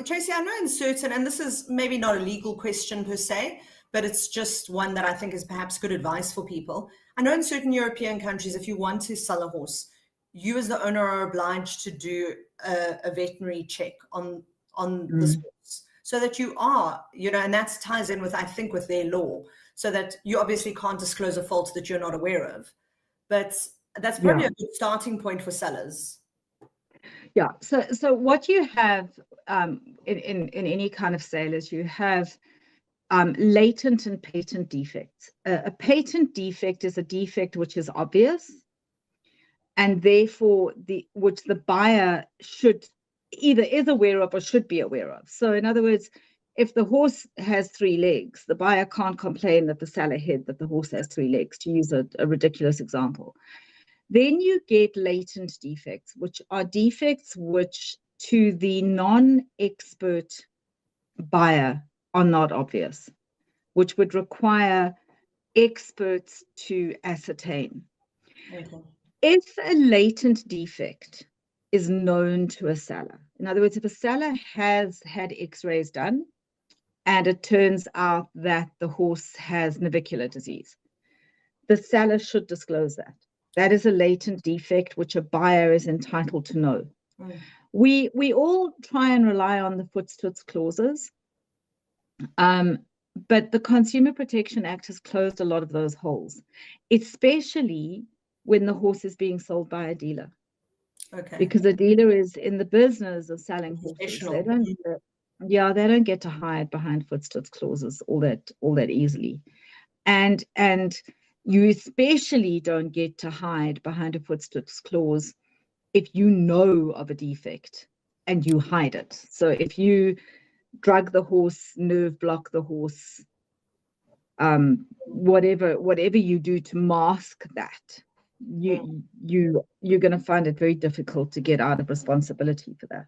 Tracey, I know in certain, and this is maybe not a legal question per se, but it's just one that I think is perhaps good advice for people. I know in certain European countries, if you want to sell a horse, you as the owner are obliged to do a veterinary check on this horse, so that you are, and that ties in with, I think, with their law, so that you obviously can't disclose a fault that you're not aware of. But that's probably a good starting point for sellers. Yeah. So what you have in any kind of sale is you have latent and patent defects. A patent defect is a defect which is obvious, and therefore which the buyer should either is aware of or should be aware of. So in other words, if the horse has 3 legs, the buyer can't complain that the seller hid that the horse has 3 legs, to use a ridiculous example. Then you get latent defects, which are defects which to the non-expert buyer are not obvious, which would require experts to ascertain. Okay. If a latent defect is known to a seller, in other words, if a seller has had x-rays done and it turns out that the horse has navicular disease, the seller should disclose that. That is a latent defect which a buyer is entitled to know. We all try and rely on the foot-to-foot clauses, but the Consumer Protection Act has closed a lot of those holes, especially when the horse is being sold by a dealer. Okay. Because a dealer is in the business of selling horses. They don't get to hide behind foot-to-foot clauses all that easily, and you especially don't get to hide behind a foot-to-foot clause if you know of a defect and you hide it. So if you drug the horse, nerve block the horse, whatever you do to mask that, you're going to find it very difficult to get out of responsibility for that.